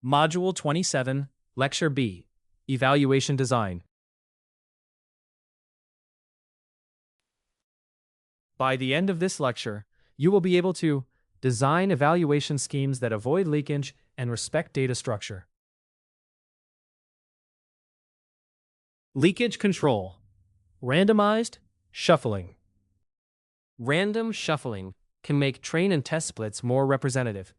Module 27, Lecture B, Evaluation Design. By the end of this lecture, you will be able to design evaluation schemes that avoid leakage and respect data structure. Leakage control. Randomized shuffling. Random shuffling can make train and test splits more representative,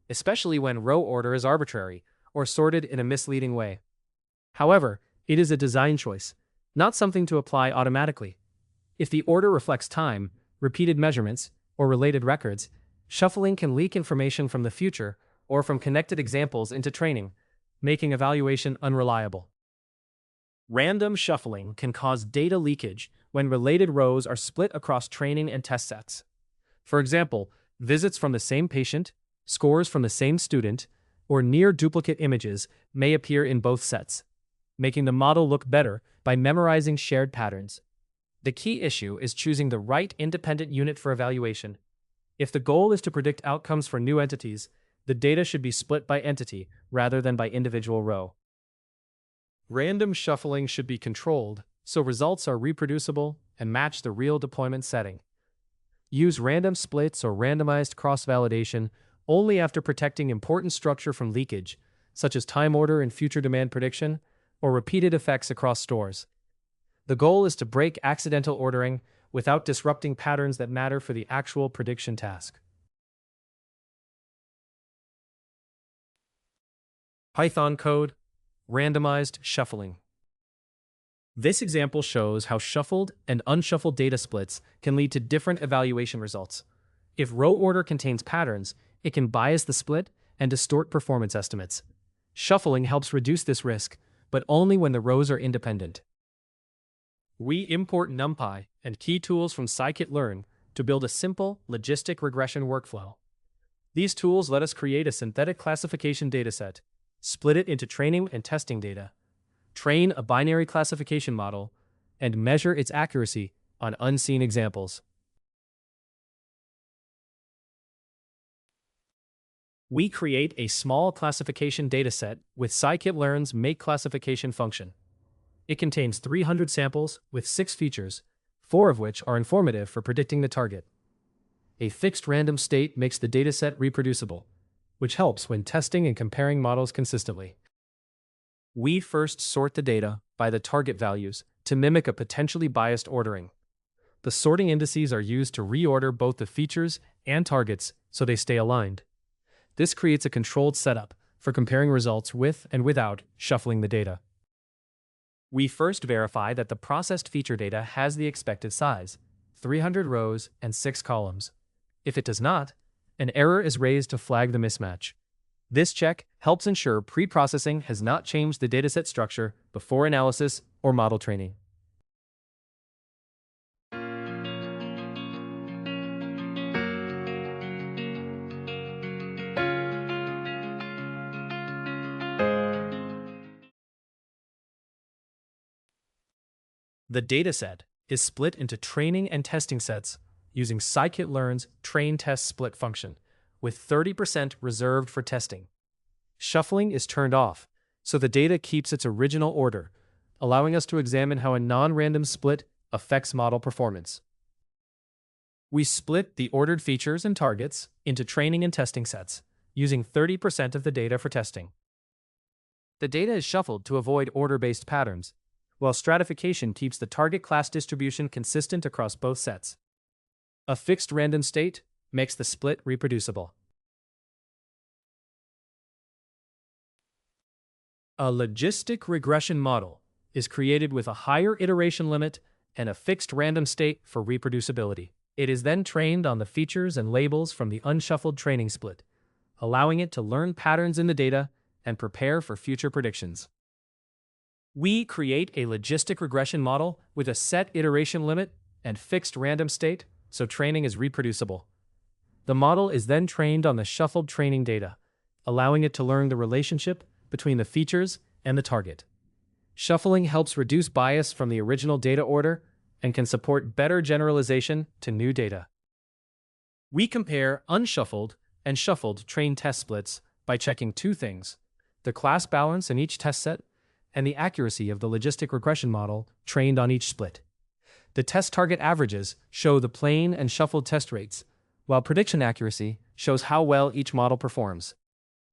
especially when row order is arbitrary or sorted in a misleading way. However, it is a design choice, not something to apply automatically. If the order reflects time, repeated measurements, or related records, shuffling can leak information from the future or from connected examples into training, making evaluation unreliable. Random shuffling can cause data leakage when related rows are split across training and test sets. For example, visits from the same patient, scores from the same student, or near duplicate images may appear in both sets, making the model look better by memorizing shared patterns. The key issue is choosing the right independent unit for evaluation. If the goal is to predict outcomes for new entities, the data should be split by entity rather than by individual row. Random shuffling should be controlled so results are reproducible and match the real deployment setting. Use random splits or randomized cross-validation only after protecting important structure from leakage, such as time order and future demand prediction, or repeated effects across stores. The goal is to break accidental ordering without disrupting patterns that matter for the actual prediction task. Python code, randomized shuffling. This example shows how shuffled and unshuffled data splits can lead to different evaluation results. If row order contains patterns, it can bias the split and distort performance estimates. Shuffling helps reduce this risk, but only when the rows are independent. We import NumPy and key tools from Scikit-Learn to build a simple, logistic regression workflow. These tools let us create a synthetic classification dataset, split it into training and testing data, train a binary classification model, and measure its accuracy on unseen examples. We create a small classification dataset with Scikit-Learn's make classification function. It contains 300 samples with 6 features, 4 of which are informative for predicting the target. A fixed random state makes the dataset reproducible, which helps when testing and comparing models consistently. We first sort the data by the target values to mimic a potentially biased ordering. The sorting indices are used to reorder both the features and targets so they stay aligned. This creates a controlled setup for comparing results with and without shuffling the data. We first verify that the processed feature data has the expected size, 300 rows and 6 columns. If it does not, an error is raised to flag the mismatch. This check helps ensure pre-processing has not changed the dataset structure before analysis or model training. The dataset is split into training and testing sets using Scikit-Learn's train-test-split function, with 30% reserved for testing. Shuffling is turned off, so the data keeps its original order, allowing us to examine how a non-random split affects model performance. We split the ordered features and targets into training and testing sets, using 30% of the data for testing. The data is shuffled to avoid order-based patterns, while stratification keeps the target class distribution consistent across both sets. A fixed random state makes the split reproducible. A logistic regression model is created with a higher iteration limit and a fixed random state for reproducibility. It is then trained on the features and labels from the unshuffled training split, allowing it to learn patterns in the data and prepare for future predictions. We create a logistic regression model with a set iteration limit and fixed random state, so training is reproducible. The model is then trained on the shuffled training data, allowing it to learn the relationship between the features and the target. Shuffling helps reduce bias from the original data order and can support better generalization to new data. We compare unshuffled and shuffled train test splits by checking 2 things: the class balance in each test set, and the accuracy of the logistic regression model trained on each split. The test target averages show the plain and shuffled test rates, while prediction accuracy shows how well each model performs.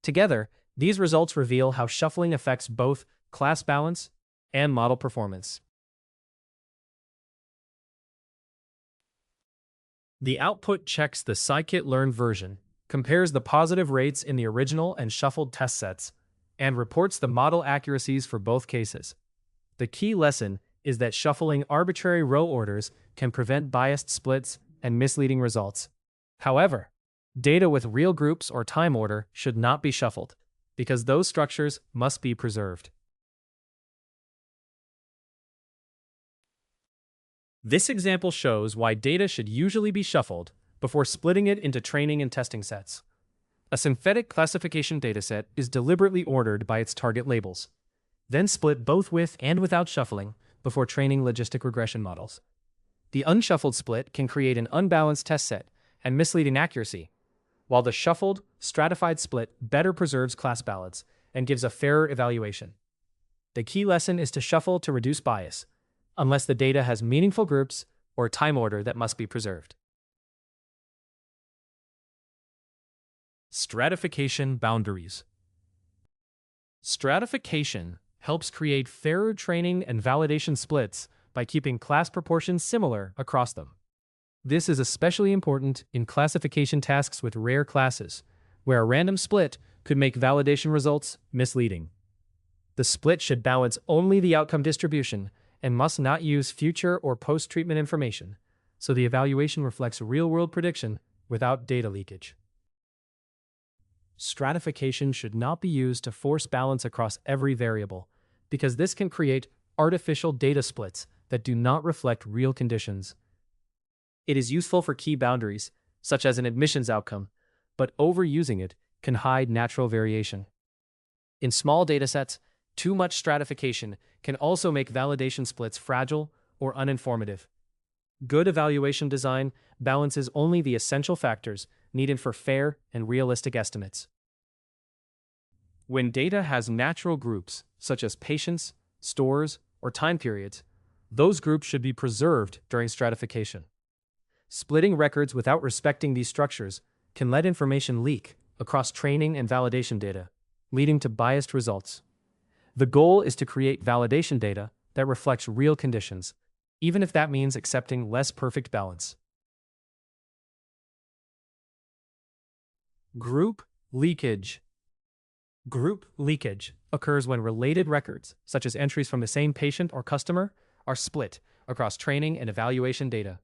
Together, these results reveal how shuffling affects both class balance and model performance. The output checks the Scikit-Learn version, compares the positive rates in the original and shuffled test sets, and reports the model accuracies for both cases. The key lesson is that shuffling arbitrary row orders can prevent biased splits and misleading results. However, data with real groups or time order should not be shuffled, because those structures must be preserved. This example shows why data should usually be shuffled before splitting it into training and testing sets. A synthetic classification dataset is deliberately ordered by its target labels, then split both with and without shuffling before training logistic regression models. The unshuffled split can create an unbalanced test set and misleading accuracy, while the shuffled, stratified split better preserves class balance and gives a fairer evaluation. The key lesson is to shuffle to reduce bias, unless the data has meaningful groups or time order that must be preserved. Stratification boundaries. Stratification helps create fairer training and validation splits by keeping class proportions similar across them. This is especially important in classification tasks with rare classes, where a random split could make validation results misleading. The split should balance only the outcome distribution and must not use future or post-treatment information, so the evaluation reflects real-world prediction without data leakage. Stratification should not be used to force balance across every variable, because this can create artificial data splits that do not reflect real conditions. It is useful for key boundaries, such as an admissions outcome, but overusing it can hide natural variation. In small datasets, too much stratification can also make validation splits fragile or uninformative. Good evaluation design balances only the essential factors needed for fair and realistic estimates. When data has natural groups, such as patients, stores, or time periods, those groups should be preserved during stratification. Splitting records without respecting these structures can let information leak across training and validation data, leading to biased results. The goal is to create validation data that reflects real conditions, even if that means accepting less perfect balance. Group leakage. Group leakage occurs when related records, such as entries from the same patient or customer, are split across training and evaluation data.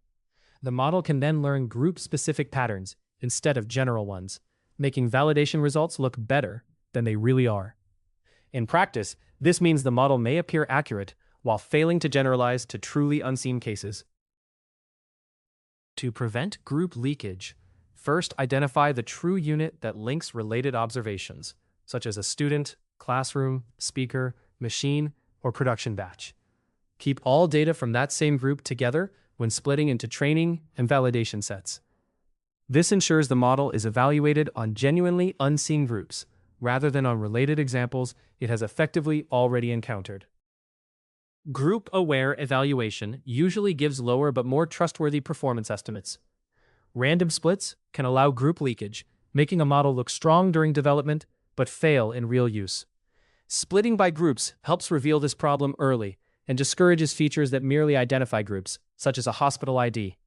The model can then learn group-specific patterns instead of general ones, making validation results look better than they really are. In practice, this means the model may appear accurate while failing to generalize to truly unseen cases. To prevent group leakage, first identify the true unit that links related observations, such as a student, classroom, speaker, machine, or production batch. Keep all data from that same group together when splitting into training and validation sets. This ensures the model is evaluated on genuinely unseen groups, rather than on related examples it has effectively already encountered. Group-aware evaluation usually gives lower but more trustworthy performance estimates. Random splits can allow group leakage, making a model look strong during development but fail in real use. Splitting by groups helps reveal this problem early and discourages features that merely identify groups, such as a hospital ID.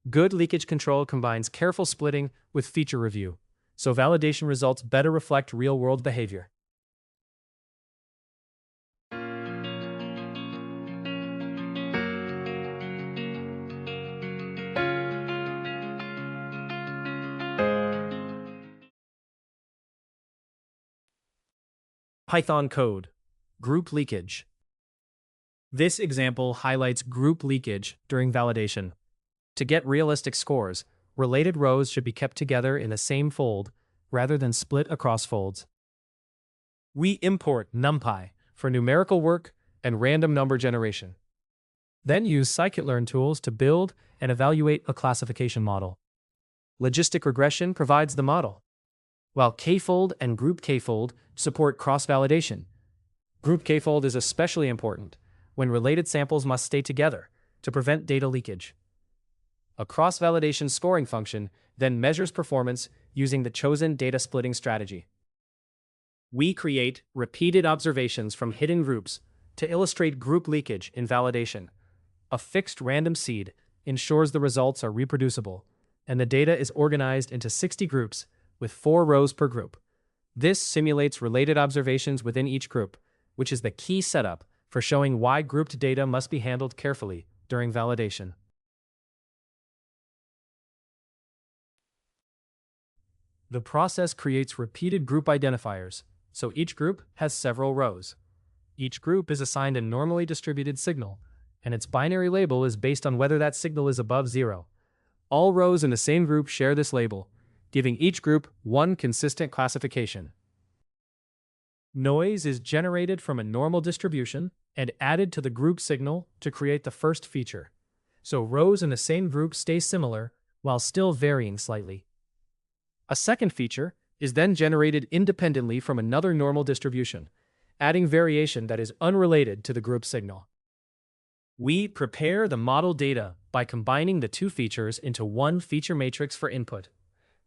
Good leakage control combines careful splitting with feature review, so validation results better reflect real-world behavior. Python code. Group leakage. This example highlights group leakage during validation. To get realistic scores, related rows should be kept together in the same fold rather than split across folds. We import NumPy for numerical work and random number generation. Then use Scikit-Learn tools to build and evaluate a classification model. Logistic regression provides the model. while KFold and GroupKFold support cross-validation. GroupKFold is especially important when related samples must stay together to prevent data leakage. A cross-validation scoring function then measures performance using the chosen data splitting strategy. We create repeated observations from hidden groups to illustrate group leakage in validation. A fixed random seed ensures the results are reproducible, and the data is organized into 60 groups with 4 rows per group. This simulates related observations within each group, which is the key setup for showing why grouped data must be handled carefully during validation. The process creates repeated group identifiers, so each group has several rows. Each group is assigned a normally distributed signal, and its binary label is based on whether that signal is above 0. All rows in the same group share this label, giving each group one consistent classification. Noise is generated from a normal distribution and added to the group signal to create the first feature, so rows in the same group stay similar while still varying slightly. A second feature is then generated independently from another normal distribution, adding variation that is unrelated to the group signal. We prepare the model data by combining the two features into one feature matrix for input.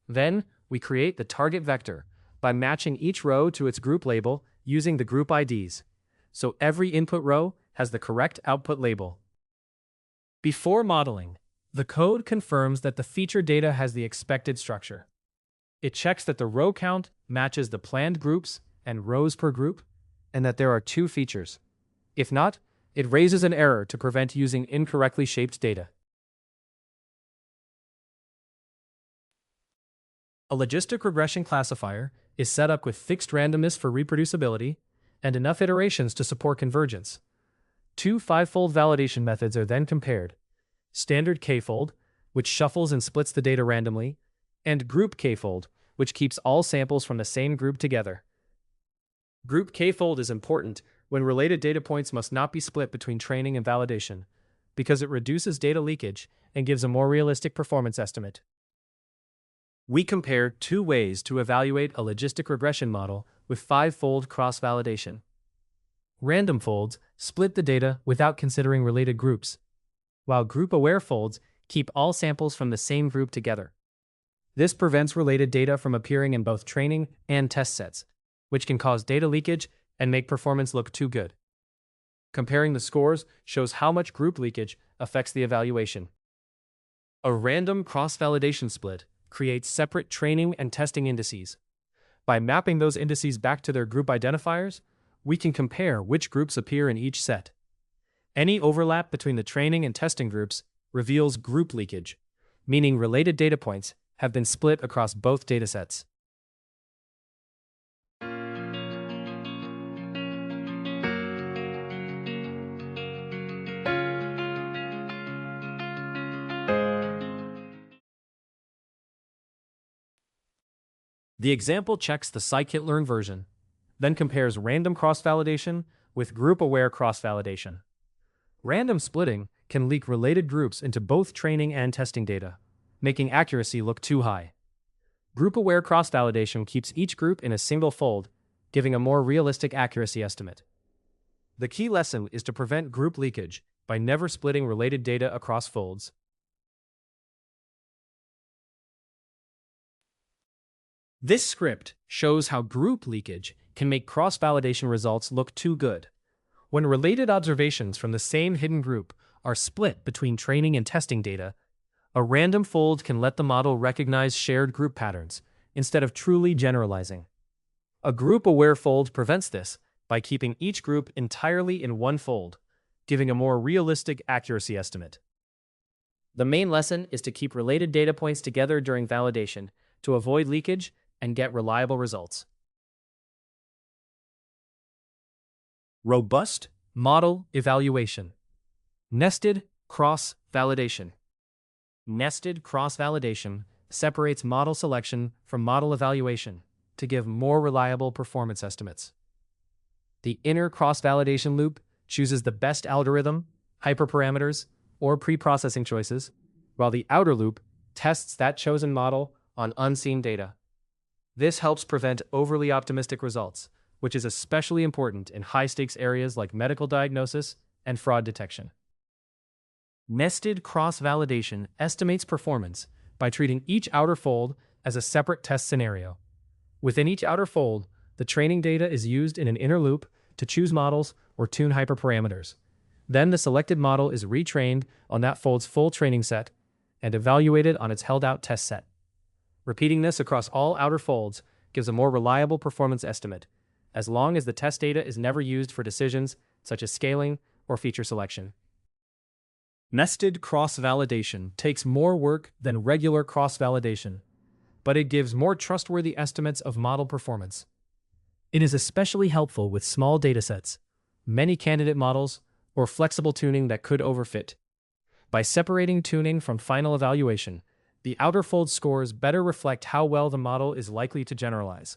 Then, we create the target vector by matching each row to its group label using the group IDs, so every input row has the correct output label. Before modeling, the code confirms that the feature data has the expected structure. It checks that the row count matches the planned groups and rows per group, and that there are 2 features. If not, it raises an error to prevent using incorrectly shaped data. A logistic regression classifier is set up with fixed randomness for reproducibility and enough iterations to support convergence. 2 5-fold validation methods are then compared: standard KFold, which shuffles and splits the data randomly, and GroupKFold, which keeps all samples from the same group together. GroupKFold is important when related data points must not be split between training and validation, because it reduces data leakage and gives a more realistic performance estimate. We compare 2 ways to evaluate a logistic regression model with 5-fold cross-validation. Random folds split the data without considering related groups, while group-aware folds keep all samples from the same group together. This prevents related data from appearing in both training and test sets, which can cause data leakage and make performance look too good. Comparing the scores shows how much group leakage affects the evaluation. A random cross-validation split creates separate training and testing indices. By mapping those indices back to their group identifiers, we can compare which groups appear in each set. Any overlap between the training and testing groups reveals group leakage, meaning related data points have been split across both datasets. The example checks the Scikit-Learn version, then compares random cross-validation with group-aware cross-validation. Random splitting can leak related groups into both training and testing data, making accuracy look too high. Group-aware cross-validation keeps each group in a single fold, giving a more realistic accuracy estimate. The key lesson is to prevent group leakage by never splitting related data across folds. This script shows how group leakage can make cross-validation results look too good. When related observations from the same hidden group are split between training and testing data, a random fold can let the model recognize shared group patterns instead of truly generalizing. A group-aware fold prevents this by keeping each group entirely in one fold, giving a more realistic accuracy estimate. The main lesson is to keep related data points together during validation to avoid leakage and get reliable results. Robust model evaluation. Nested cross-validation. Nested cross-validation separates model selection from model evaluation to give more reliable performance estimates. The inner cross-validation loop chooses the best algorithm, hyperparameters, or pre-processing choices, while the outer loop tests that chosen model on unseen data. This helps prevent overly optimistic results, which is especially important in high-stakes areas like medical diagnosis and fraud detection. Nested cross-validation estimates performance by treating each outer fold as a separate test scenario. Within each outer fold, the training data is used in an inner loop to choose models or tune hyperparameters. Then the selected model is retrained on that fold's full training set and evaluated on its held-out test set. Repeating this across all outer folds gives a more reliable performance estimate, as long as the test data is never used for decisions such as scaling or feature selection. Nested cross-validation takes more work than regular cross-validation, but it gives more trustworthy estimates of model performance. It is especially helpful with small datasets, many candidate models, or flexible tuning that could overfit. By separating tuning from final evaluation, the outer fold scores better reflect how well the model is likely to generalize.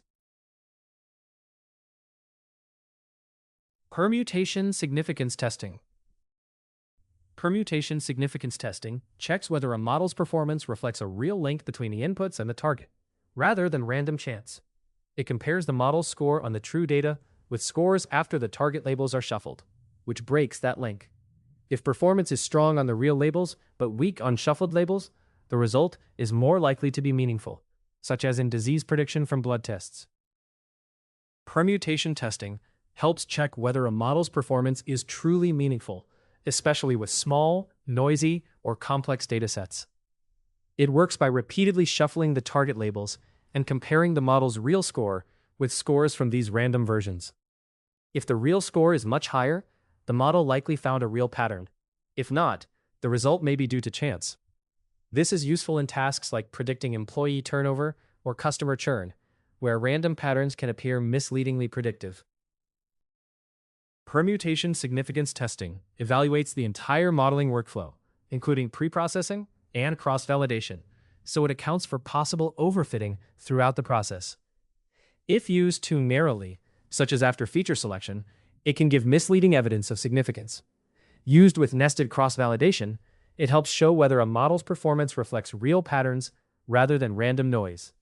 Permutation significance testing. Permutation significance testing checks whether a model's performance reflects a real link between the inputs and the target, rather than random chance. It compares the model's score on the true data with scores after the target labels are shuffled, which breaks that link. If performance is strong on the real labels but weak on shuffled labels, the result is more likely to be meaningful, such as in disease prediction from blood tests. Permutation testing helps check whether a model's performance is truly meaningful, especially with small, noisy, or complex datasets. It works by repeatedly shuffling the target labels and comparing the model's real score with scores from these random versions. If the real score is much higher, the model likely found a real pattern. If not, the result may be due to chance. This is useful in tasks like predicting employee turnover or customer churn, where random patterns can appear misleadingly predictive. Permutation significance testing evaluates the entire modeling workflow, including preprocessing and cross-validation, so it accounts for possible overfitting throughout the process. If used too narrowly, such as after feature selection, it can give misleading evidence of significance. Used with nested cross-validation, it helps show whether a model's performance reflects real patterns rather than random noise.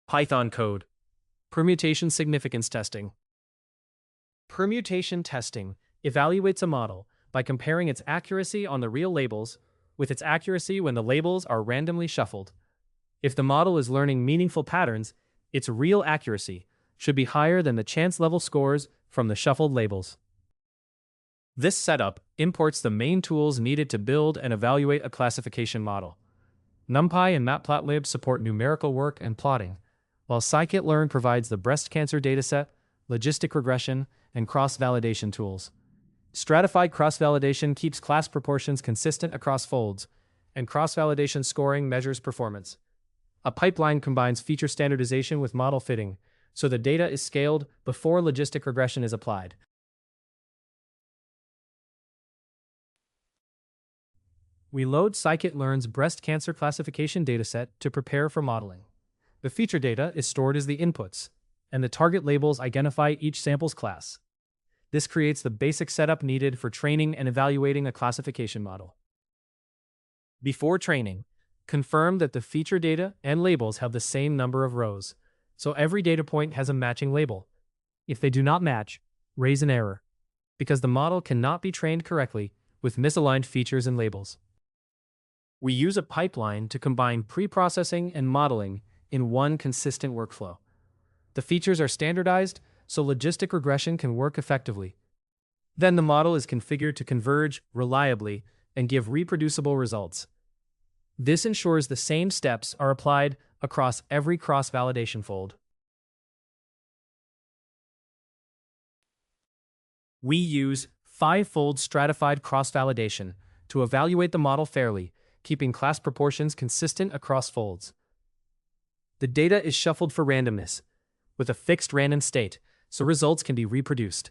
Python code. Permutation significance testing. Permutation testing evaluates a model by comparing its accuracy on the real labels with its accuracy when the labels are randomly shuffled. If the model is learning meaningful patterns, its real accuracy should be higher than the chance level scores from the shuffled labels. This setup imports the main tools needed to build and evaluate a classification model. NumPy and Matplotlib support numerical work and plotting, while Scikit-Learn provides the breast cancer dataset, logistic regression, and cross-validation tools. Stratified cross-validation keeps class proportions consistent across folds, and cross-validation scoring measures performance. A pipeline combines feature standardization with model fitting, so the data is scaled before logistic regression is applied. We load Scikit-Learn's breast cancer classification dataset to prepare for modeling. The feature data is stored as the inputs, and the target labels identify each sample's class. This creates the basic setup needed for training and evaluating a classification model. Before training, confirm that the feature data and labels have the same number of rows, so every data point has a matching label. If they do not match, raise an error, because the model cannot be trained correctly with misaligned features and labels. We use a pipeline to combine pre-processing and modeling in one consistent workflow. The features are standardized, so logistic regression can work effectively. Then the model is configured to converge reliably and give reproducible results. This ensures the same steps are applied across every cross-validation fold. We use 5-fold stratified cross-validation to evaluate the model fairly, keeping class proportions consistent across folds. The data is shuffled for randomness, with a fixed random state, so results can be reproduced.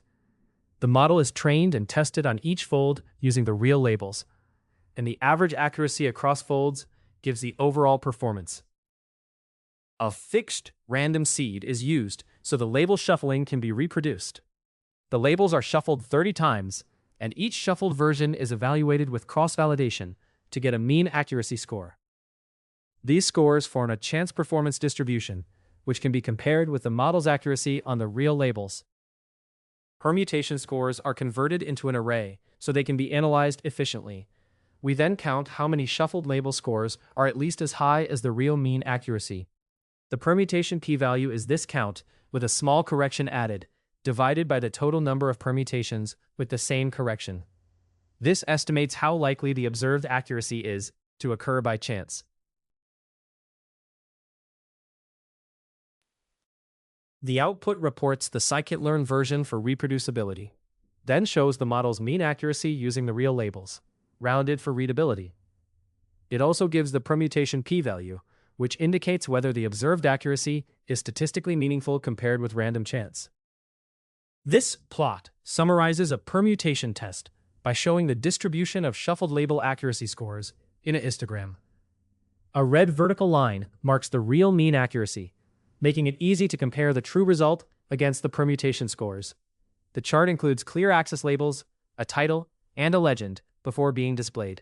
The model is trained and tested on each fold using the real labels, and the average accuracy across folds gives the overall performance. A fixed random seed is used so the label shuffling can be reproduced. The labels are shuffled 30 times, and each shuffled version is evaluated with cross-validation to get a mean accuracy score. These scores form a chance performance distribution, which can be compared with the model's accuracy on the real labels. Permutation scores are converted into an array so they can be analyzed efficiently. We then count how many shuffled label scores are at least as high as the real mean accuracy. The permutation p-value is this count with a small correction added, divided by the total number of permutations with the same correction. This estimates how likely the observed accuracy is to occur by chance. The output reports the Scikit-Learn version for reproducibility, then shows the model's mean accuracy using the real labels, rounded for readability. It also gives the permutation p-value, which indicates whether the observed accuracy is statistically meaningful compared with random chance. This plot summarizes a permutation test by showing the distribution of shuffled label accuracy scores in a histogram. A red vertical line marks the real mean accuracy, making it easy to compare the true result against the permutation scores. The chart includes clear access labels, a title, and a legend before being displayed.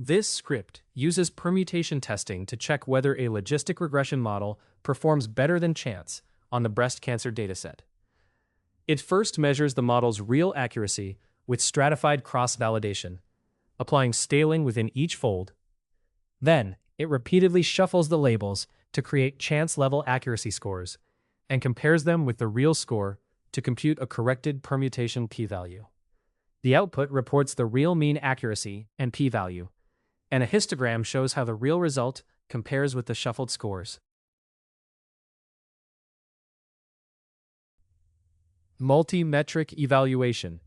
This script uses permutation testing to check whether a logistic regression model performs better than chance on the breast cancer dataset. It first measures the model's real accuracy with stratified cross-validation, applying scaling within each fold. Then, it repeatedly shuffles the labels to create chance-level accuracy scores and compares them with the real score to compute a corrected permutation p-value. The output reports the real mean accuracy and p-value, and a histogram shows how the real result compares with the shuffled scores. Multi-metric evaluation.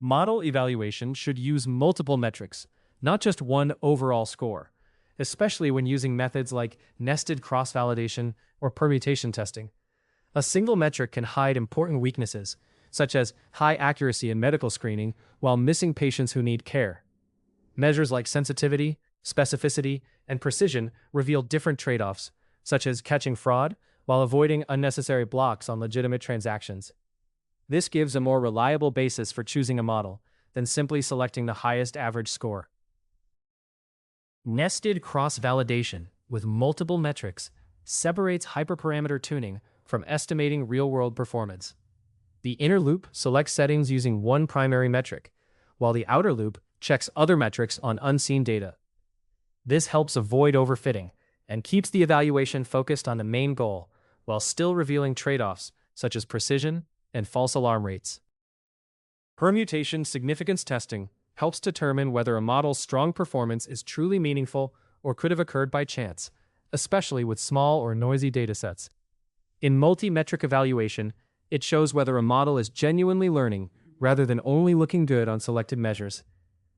Model evaluation should use multiple metrics, not just one overall score, especially when using methods like nested cross-validation or permutation testing. A single metric can hide important weaknesses, such as high accuracy in medical screening while missing patients who need care. Measures like sensitivity, specificity, and precision reveal different trade-offs, such as catching fraud while avoiding unnecessary blocks on legitimate transactions. This gives a more reliable basis for choosing a model than simply selecting the highest average score. Nested cross-validation with multiple metrics separates hyperparameter tuning from estimating real-world performance. The inner loop selects settings using one primary metric, while the outer loop checks other metrics on unseen data. This helps avoid overfitting and keeps the evaluation focused on the main goal, while still revealing trade-offs such as precision and false alarm rates. Permutation significance testing helps determine whether a model's strong performance is truly meaningful or could have occurred by chance, especially with small or noisy datasets. In multi-metric evaluation, it shows whether a model is genuinely learning rather than only looking good on selected measures.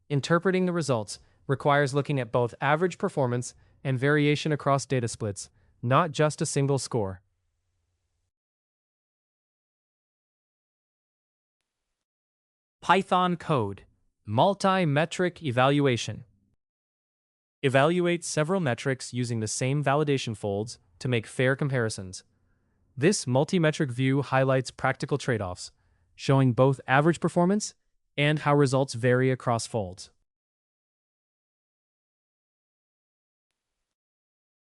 Interpreting the results requires looking at both average performance and variation across data splits, not just a single score. Python code. Multi-metric evaluation. Evaluate several metrics using the same validation folds to make fair comparisons. This multi-metric view highlights practical trade-offs, showing both average performance and how results vary across folds.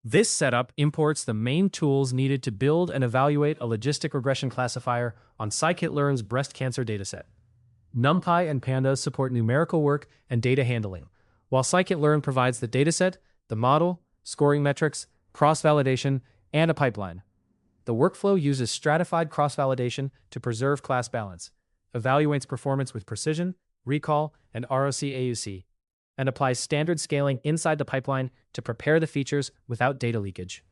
This setup imports the main tools needed to build and evaluate a logistic regression classifier on Scikit-Learn's breast cancer dataset. NumPy and Pandas support numerical work and data handling, while Scikit-Learn provides the dataset, the model, scoring metrics, cross-validation, and a pipeline. The workflow uses stratified cross-validation to preserve class balance, evaluates performance with precision, recall, and ROC AUC, and applies standard scaling inside the pipeline to prepare the features without data leakage.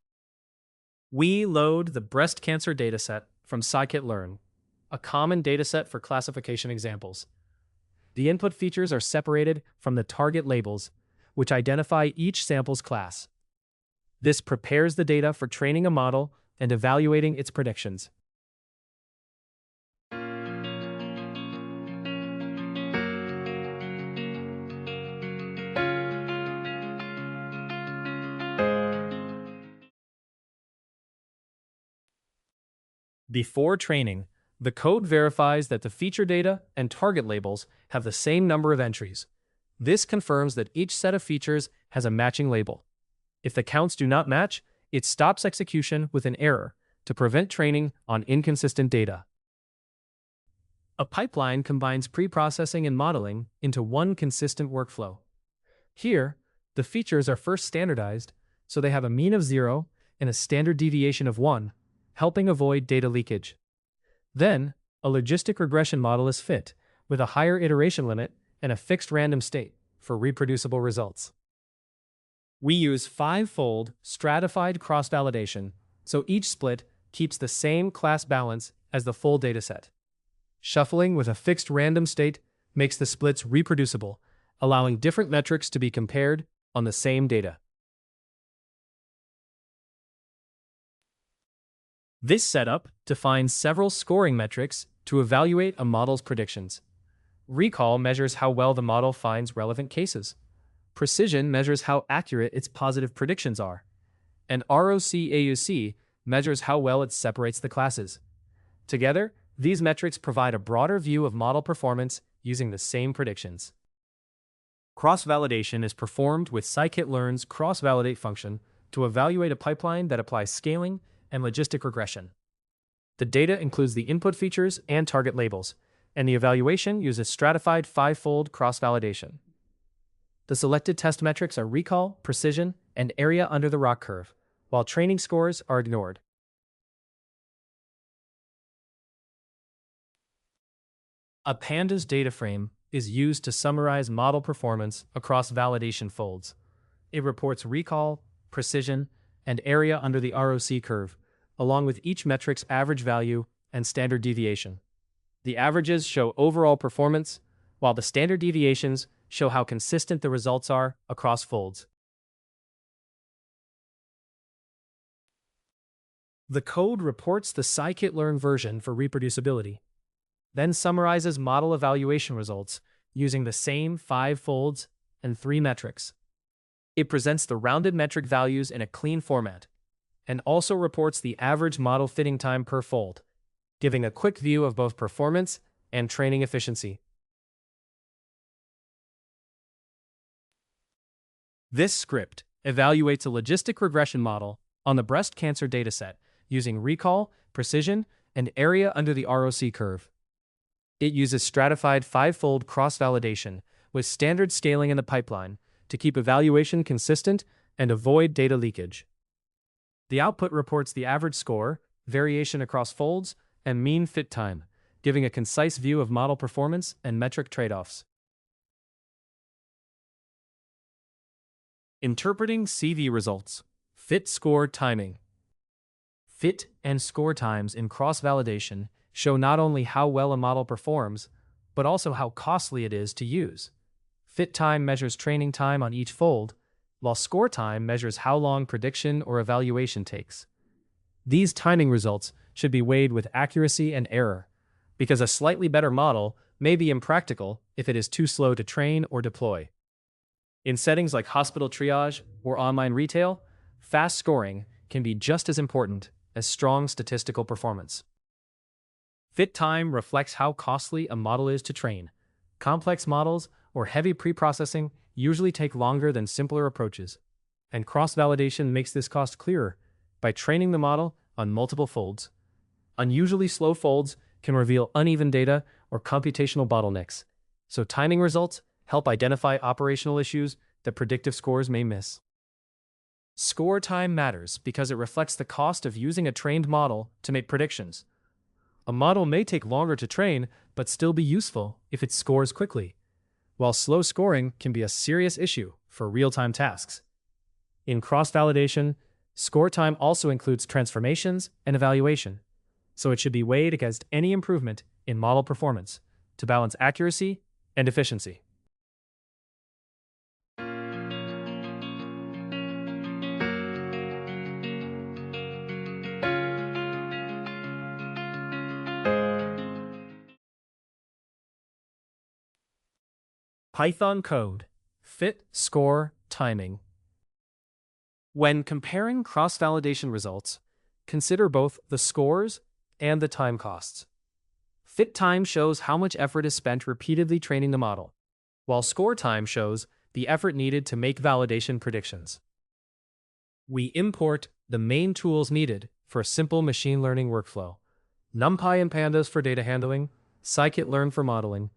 We load the breast cancer dataset from Scikit-Learn, a common dataset for classification examples. The input features are separated from the target labels, which identify each sample's class. This prepares the data for training a model and evaluating its predictions. Before training, the code verifies that the feature data and target labels have the same number of entries. This confirms that each set of features has a matching label. If the counts do not match, it stops execution with an error to prevent training on inconsistent data. A pipeline combines pre-processing and modeling into one consistent workflow. Here, the features are first standardized, so they have a mean of 0 and a standard deviation of 1, helping avoid data leakage. Then, a logistic regression model is fit, with a higher iteration limit and a fixed random state for reproducible results. We use 5-fold stratified cross-validation, so each split keeps the same class balance as the full dataset. Shuffling with a fixed random state makes the splits reproducible, allowing different metrics to be compared on the same data. This setup defines several scoring metrics to evaluate a model's predictions. Recall measures how well the model finds relevant cases. Precision measures how accurate its positive predictions are. And ROC AUC measures how well it separates the classes. Together, these metrics provide a broader view of model performance using the same predictions. Cross-validation is performed with Scikit-Learn's cross-validate function to evaluate a pipeline that applies scaling and logistic regression. The data includes the input features and target labels, and the evaluation uses stratified 5-fold cross-validation. The selected test metrics are recall, precision, and area under the ROC curve, while training scores are ignored. A pandas data frame is used to summarize model performance across validation folds. It reports recall, precision, and area under the ROC curve, along with each metric's average value and standard deviation. The averages show overall performance, while the standard deviations show how consistent the results are across folds. The code reports the Scikit-Learn version for reproducibility, then summarizes model evaluation results using the same 5 folds and 3 metrics. It presents the rounded metric values in a clean format, and also reports the average model fitting time per fold, giving a quick view of both performance and training efficiency. This script evaluates a logistic regression model on the breast cancer dataset using recall, precision, and area under the ROC curve. It uses stratified 5-fold cross-validation with standard scaling in the pipeline to keep evaluation consistent and avoid data leakage. The output reports the average score, variation across folds, and mean fit time, giving a concise view of model performance and metric trade-offs. Interpreting CV results. Fit score timing. Fit and score times in cross-validation show not only how well a model performs, but also how costly it is to use. Fit time measures training time on each fold, while score time measures how long prediction or evaluation takes. These timing results should be weighed with accuracy and error, because a slightly better model may be impractical if it is too slow to train or deploy. In settings like hospital triage or online retail, fast scoring can be just as important as strong statistical performance. Fit time reflects how costly a model is to train. Complex models or heavy pre-processing usually take longer than simpler approaches, and cross-validation makes this cost clearer by training the model on multiple folds. Unusually slow folds can reveal uneven data or computational bottlenecks, so timing results help identify operational issues that predictive scores may miss. Score time matters because it reflects the cost of using a trained model to make predictions. A model may take longer to train, but still be useful if it scores quickly, while slow scoring can be a serious issue for real-time tasks. In cross-validation, score time also includes transformations and evaluation, so it should be weighed against any improvement in model performance to balance accuracy and efficiency. Python code, fit, score, timing. When comparing cross-validation results, consider both the scores and the time costs. Fit time shows how much effort is spent repeatedly training the model, while score time shows the effort needed to make validation predictions. We import the main tools needed for a simple machine learning workflow: NumPy and Pandas for data handling, Scikit-Learn for modeling,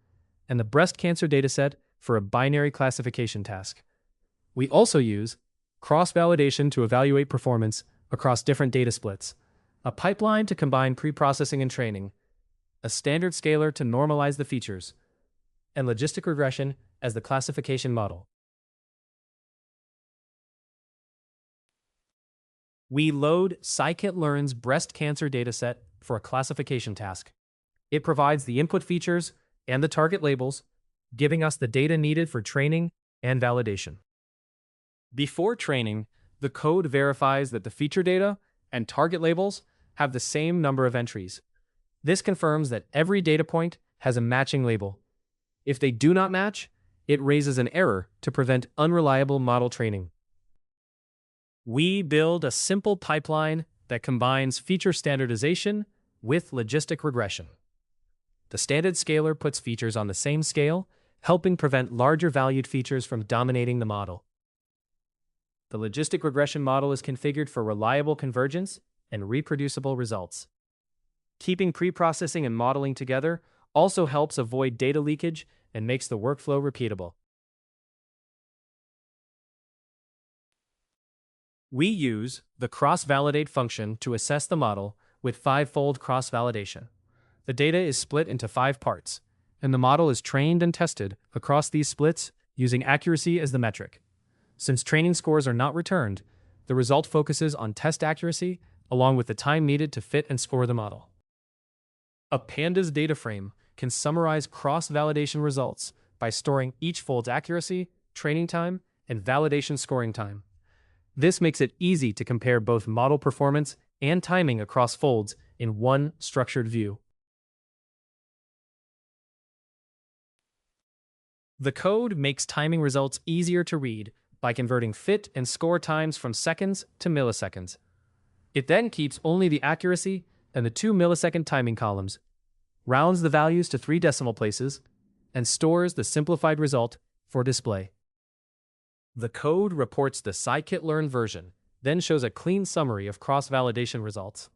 and the breast cancer dataset for a binary classification task. We also use cross-validation to evaluate performance across different data splits, a pipeline to combine pre-processing and training, a standard scaler to normalize the features, and logistic regression as the classification model. We load Scikit-Learn's breast cancer dataset for a classification task. It provides the input features and the target labels, giving us the data needed for training and validation. Before training, the code verifies that the feature data and target labels have the same number of entries. This confirms that every data point has a matching label. If they do not match, it raises an error to prevent unreliable model training. We build a simple pipeline that combines feature standardization with logistic regression. The standard scaler puts features on the same scale, helping prevent larger valued features from dominating the model. The logistic regression model is configured for reliable convergence and reproducible results. Keeping pre-processing and modeling together also helps avoid data leakage and makes the workflow repeatable. We use the cross-validate function to assess the model with 5-fold cross-validation. The data is split into 5 parts, and the model is trained and tested across these splits using accuracy as the metric. Since training scores are not returned, the result focuses on test accuracy along with the time needed to fit and score the model. A Pandas data frame can summarize cross-validation results by storing each fold's accuracy, training time, and validation scoring time. This makes it easy to compare both model performance and timing across folds in one structured view. The code makes timing results easier to read by converting fit and score times from seconds to milliseconds. It then keeps only the accuracy and the 2 millisecond timing columns, rounds the values to 3 decimal places, and stores the simplified result for display. The code reports the Scikit-Learn version, then shows a clean summary of cross-validation results.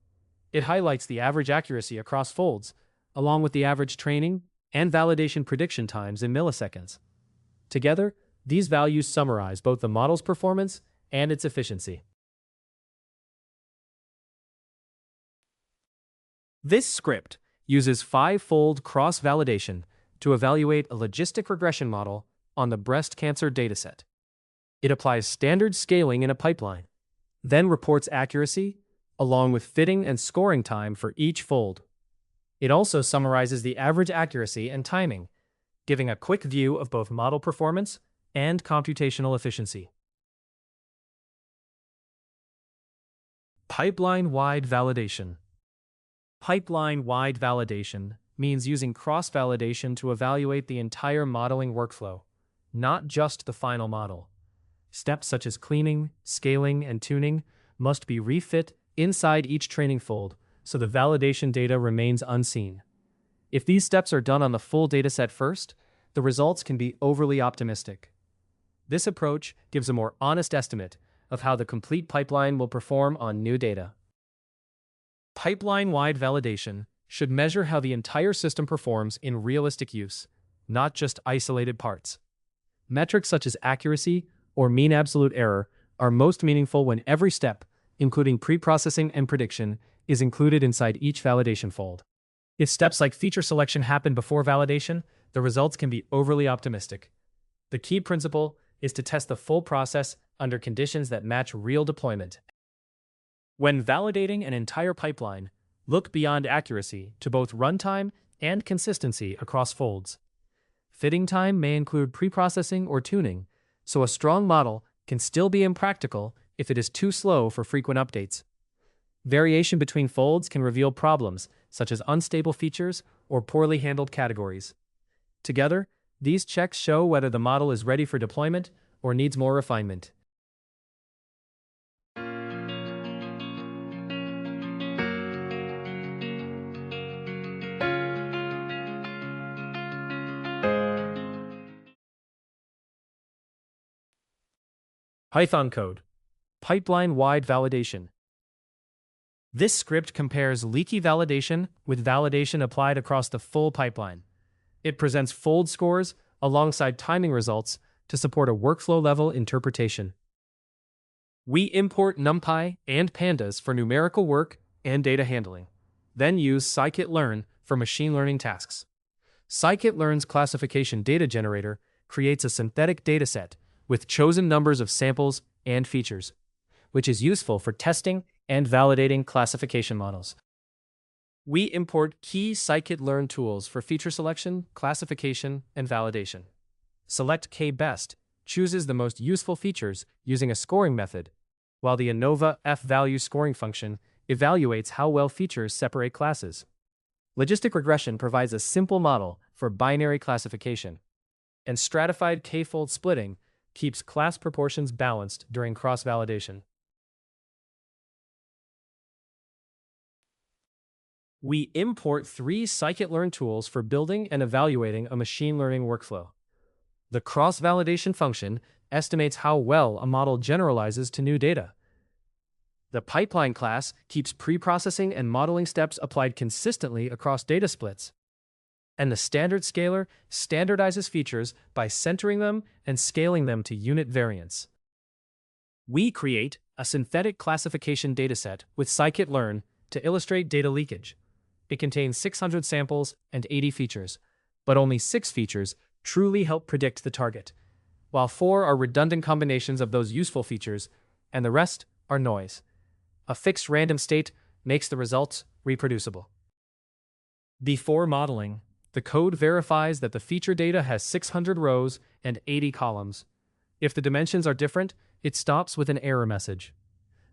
It highlights the average accuracy across folds, along with the average training and validation prediction times in milliseconds. Together, these values summarize both the model's performance and its efficiency. This script uses 5-fold cross-validation to evaluate a logistic regression model on the breast cancer dataset. It applies standard scaling in a pipeline, then reports accuracy, along with fitting and scoring time for each fold. It also summarizes the average accuracy and timing, giving a quick view of both model performance and computational efficiency. Pipeline-wide validation. Pipeline-wide validation means using cross-validation to evaluate the entire modeling workflow, not just the final model. Steps such as cleaning, scaling, and tuning must be refit inside each training fold so the validation data remains unseen. If these steps are done on the full dataset first, the results can be overly optimistic. This approach gives a more honest estimate of how the complete pipeline will perform on new data. Pipeline-wide validation should measure how the entire system performs in realistic use, not just isolated parts. Metrics such as accuracy or mean absolute error are most meaningful when every step, including pre-processing and prediction, is included inside each validation fold. If steps like feature selection happen before validation, the results can be overly optimistic. The key principle is to test the full process under conditions that match real deployment. When validating an entire pipeline, look beyond accuracy to both runtime and consistency across folds. Fitting time may include pre-processing or tuning, so a strong model can still be impractical if it is too slow for frequent updates. Variation between folds can reveal problems such as unstable features or poorly handled categories. Together, These checks show whether the model is ready for deployment or needs more refinement. Python code. Pipeline-wide validation. This script compares leaky validation with validation applied across the full pipeline. It presents fold scores alongside timing results to support a workflow-level interpretation. We import NumPy and pandas for numerical work and data handling, then use Scikit-Learn for machine learning tasks. Scikit-Learn's classification data generator creates a synthetic dataset with chosen numbers of samples and features, which is useful for testing and validating classification models. We import key Scikit-Learn tools for feature selection, classification, and validation. Select K-Best chooses the most useful features using a scoring method, while the ANOVA F-value scoring function evaluates how well features separate classes. Logistic regression provides a simple model for binary classification, and stratified K-fold splitting keeps class proportions balanced during cross-validation. We import 3 Scikit-Learn tools for building and evaluating a machine learning workflow. The cross-validation function estimates how well a model generalizes to new data. The pipeline class keeps pre-processing and modeling steps applied consistently across data splits. And the standard scaler standardizes features by centering them and scaling them to unit variance. We create a synthetic classification dataset with Scikit-Learn to illustrate data leakage. It contains 600 samples and 80 features, but only 6 features truly help predict the target, while 4 are redundant combinations of those useful features, and the rest are noise. A fixed random state makes the results reproducible. Before modeling, the code verifies that the feature data has 600 rows and 80 columns. If the dimensions are different, it stops with an error message.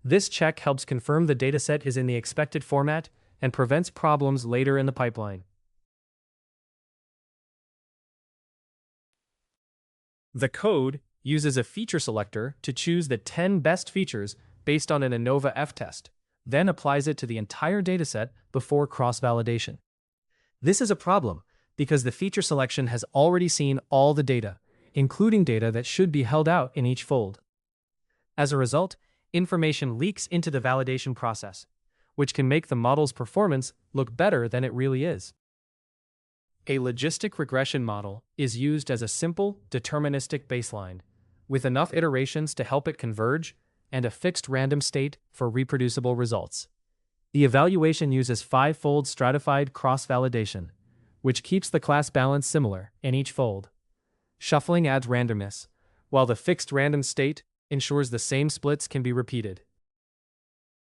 This check helps confirm the dataset is in the expected format and prevents problems later in the pipeline. The code uses a feature selector to choose the 10 best features based on an ANOVA F test, then applies it to the entire dataset before cross-validation. This is a problem because the feature selection has already seen all the data, including data that should be held out in each fold. As a result, information leaks into the validation process, which can make the model's performance look better than it really is. A logistic regression model is used as a simple, deterministic baseline, with enough iterations to help it converge and a fixed random state for reproducible results. The evaluation uses 5-fold stratified cross-validation, which keeps the class balance similar in each fold. Shuffling adds randomness, while the fixed random state ensures the same splits can be repeated.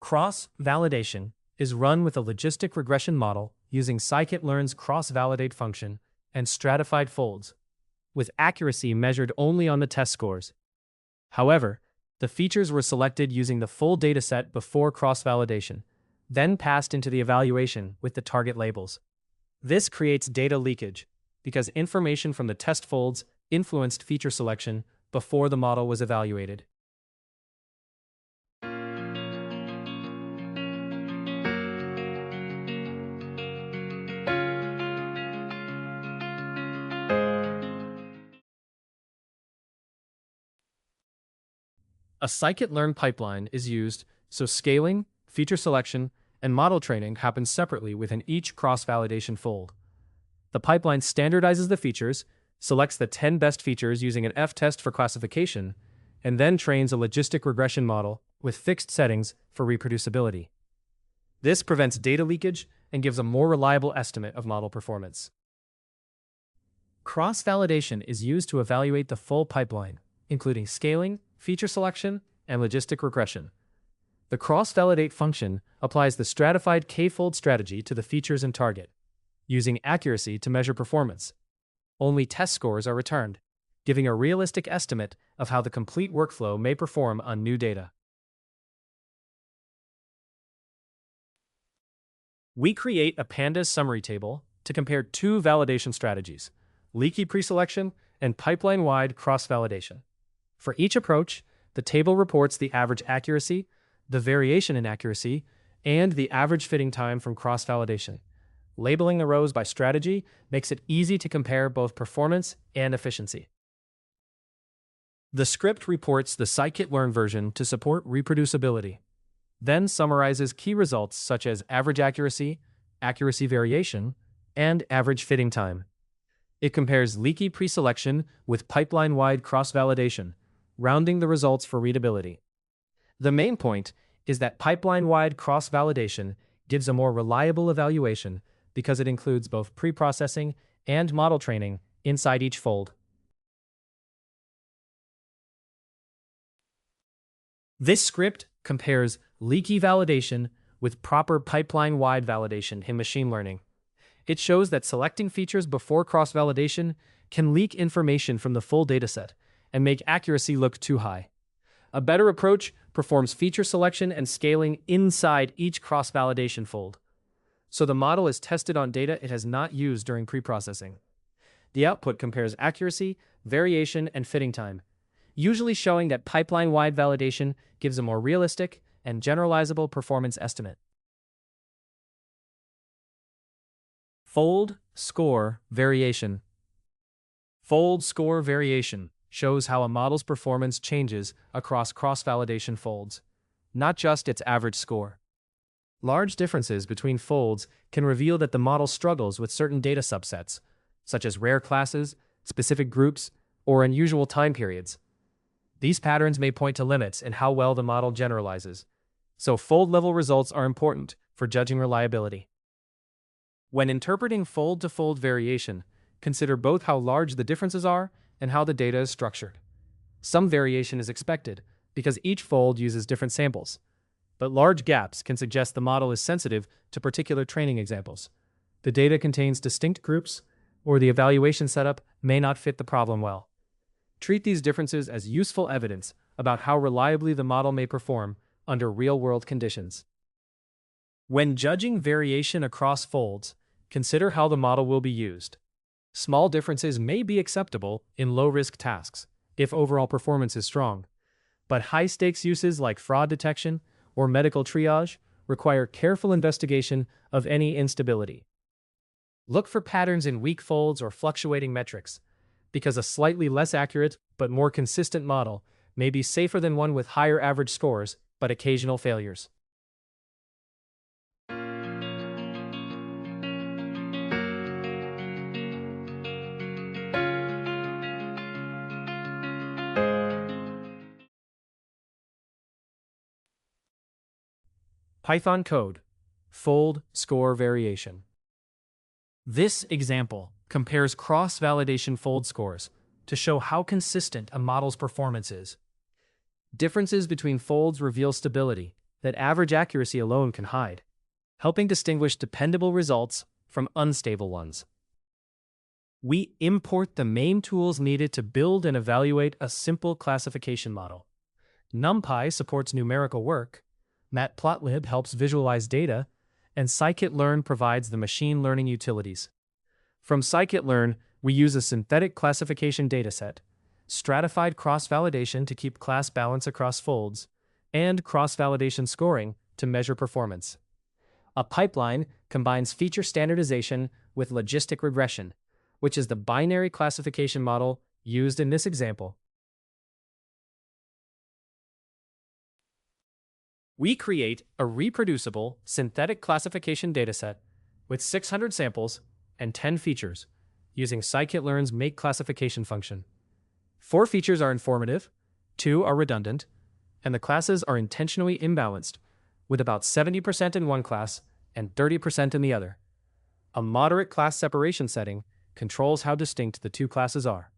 Cross-validation is run with a logistic regression model using Scikit-Learn's cross-validate function and stratified folds, with accuracy measured only on the test scores. However, the features were selected using the full dataset before cross-validation, then passed into the evaluation with the target labels. This creates data leakage because information from the test folds influenced feature selection before the model was evaluated. A Scikit-Learn pipeline is used so scaling, feature selection, and model training happen separately within each cross-validation fold. The pipeline standardizes the features, selects the 10 best features using an F-test for classification, and then trains a logistic regression model with fixed settings for reproducibility. This prevents data leakage and gives a more reliable estimate of model performance. Cross-validation is used to evaluate the full pipeline, including scaling, feature selection, and logistic regression. The cross-validate function applies the stratified K-fold strategy to the features and target, using accuracy to measure performance. Only test scores are returned, giving a realistic estimate of how the complete workflow may perform on new data. We create a pandas summary table to compare 2 validation strategies, leaky preselection, and pipeline-wide cross-validation. For each approach, the table reports the average accuracy, the variation in accuracy, and the average fitting time from cross-validation. Labeling the rows by strategy makes it easy to compare both performance and efficiency. The script reports the Scikit-Learn version to support reproducibility, then summarizes key results such as average accuracy, accuracy variation, and average fitting time. It compares leaky preselection with pipeline-wide cross-validation, rounding the results for readability. The main point is that pipeline-wide cross-validation gives a more reliable evaluation because it includes both pre-processing and model training inside each fold. This script compares leaky validation with proper pipeline-wide validation in machine learning. It shows that selecting features before cross-validation can leak information from the full dataset and make accuracy look too high. A better approach performs feature selection and scaling inside each cross-validation fold, so the model is tested on data it has not used during pre-processing. The output compares accuracy, variation, and fitting time, usually showing that pipeline-wide validation gives a more realistic and generalizable performance estimate. Fold score variation. Fold score variation shows how a model's performance changes across cross-validation folds, not just its average score. Large differences between folds can reveal that the model struggles with certain data subsets, such as rare classes, specific groups, or unusual time periods. These patterns may point to limits in how well the model generalizes, so fold-level results are important for judging reliability. When interpreting fold-to-fold variation, consider both how large the differences are and how the data is structured. Some variation is expected because each fold uses different samples, but large gaps can suggest the model is sensitive to particular training examples. The data contains distinct groups, or the evaluation setup may not fit the problem well. Treat these differences as useful evidence about how reliably the model may perform under real-world conditions. When judging variation across folds, consider how the model will be used. Small differences may be acceptable in low-risk tasks if overall performance is strong, but high-stakes uses like fraud detection or medical triage require careful investigation of any instability. Look for patterns in weak folds or fluctuating metrics, because a slightly less accurate but more consistent model may be safer than one with higher average scores but occasional failures. Python code, fold score variation. This example compares cross-validation fold scores to show how consistent a model's performance is. Differences between folds reveal stability that average accuracy alone can hide, helping distinguish dependable results from unstable ones. We import the main tools needed to build and evaluate a simple classification model. NumPy supports numerical work, Matplotlib helps visualize data, and Scikit-Learn provides the machine learning utilities. From Scikit-Learn, we use a synthetic classification dataset, stratified cross-validation to keep class balance across folds, and cross-validation scoring to measure performance. A pipeline combines feature standardization with logistic regression, which is the binary classification model used in this example. We create a reproducible synthetic classification dataset with 600 samples and 10 features using Scikit-Learn's make classification function. 4 features are informative, 2 are redundant, and the classes are intentionally imbalanced, with about 70% in one class and 30% in the other. A moderate class separation setting controls how distinct the two classes are.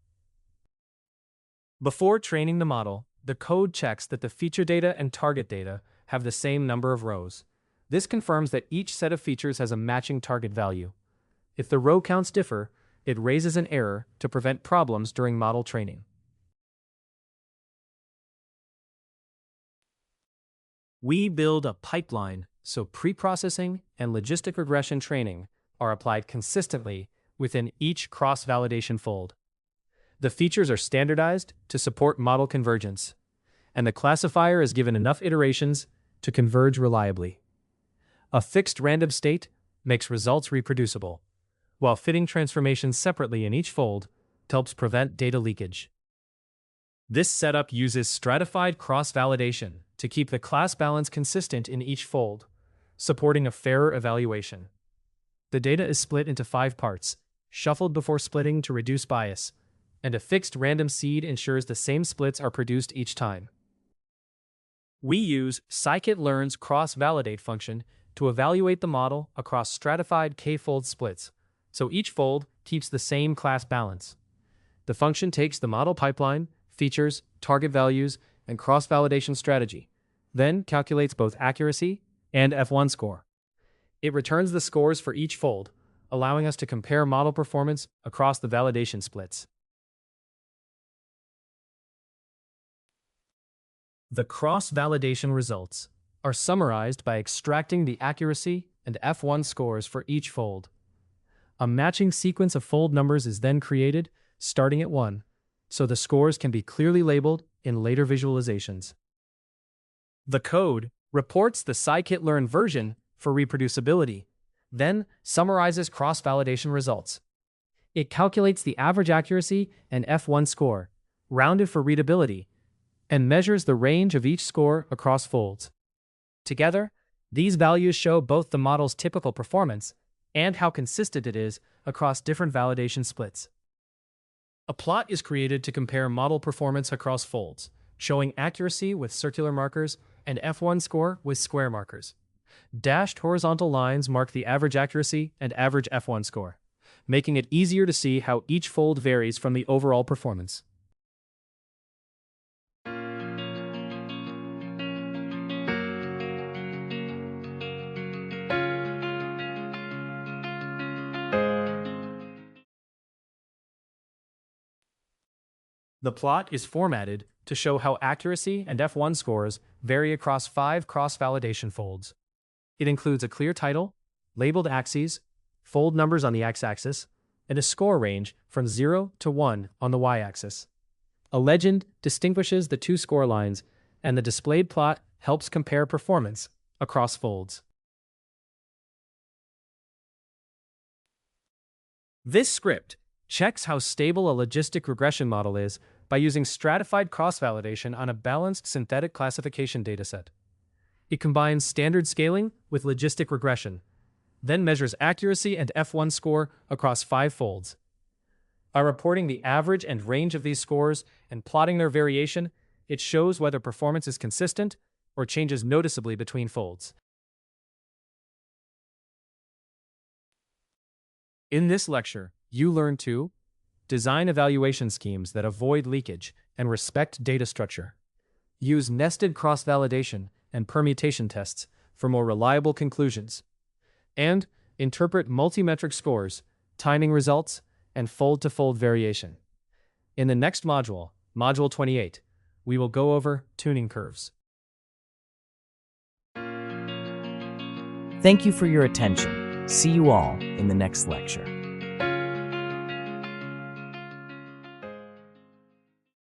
Before training the model, the code checks that the feature data and target data have the same number of rows. This confirms that each set of features has a matching target value. If the row counts differ, it raises an error to prevent problems during model training. We build a pipeline so pre-processing and logistic regression training are applied consistently within each cross-validation fold. The features are standardized to support model convergence, and the classifier is given enough iterations to converge reliably. A fixed random state makes results reproducible, while fitting transformations separately in each fold helps prevent data leakage. This setup uses stratified cross-validation to keep the class balance consistent in each fold, supporting a fairer evaluation. The data is split into 5 parts, shuffled before splitting to reduce bias, and a fixed random seed ensures the same splits are produced each time. We use Scikit-Learn's cross-validate function to evaluate the model across stratified K-fold splits, so each fold keeps the same class balance. The function takes the model pipeline, features, target values, and cross-validation strategy, then calculates both accuracy and F1 score. It returns the scores for each fold, allowing us to compare model performance across the validation splits. The cross-validation results are summarized by extracting the accuracy and F1 scores for each fold. A matching sequence of fold numbers is then created, starting at 1, so the scores can be clearly labeled in later visualizations. The code reports the Scikit-Learn version for reproducibility, then summarizes cross-validation results. It calculates the average accuracy and F1 score, rounded for readability, and measures the range of each score across folds. Together, these values show both the model's typical performance and how consistent it is across different validation splits. A plot is created to compare model performance across folds, showing accuracy with circular markers and F1 score with square markers. Dashed horizontal lines mark the average accuracy and average F1 score, making it easier to see how each fold varies from the overall performance. The plot is formatted to show how accuracy and F1 scores vary across 5 cross-validation folds. It includes a clear title, labeled axes, fold numbers on the x-axis, and a score range from 0 to 1 on the y-axis. A legend distinguishes the 2 score lines, and the displayed plot helps compare performance across folds. This script checks how stable a logistic regression model is by using stratified cross-validation on a balanced synthetic classification dataset. It combines standard scaling with logistic regression, then measures accuracy and F1 score across 5 folds. By reporting the average and range of these scores and plotting their variation, it shows whether performance is consistent or changes noticeably between folds. In this lecture, you learn to design evaluation schemes that avoid leakage and respect data structure, use nested cross-validation and permutation tests for more reliable conclusions, and interpret multimetric scores, timing results, and fold-to-fold variation. In the next module, Module 28, we will go over tuning curves. Thank you for your attention. See you all in the next lecture.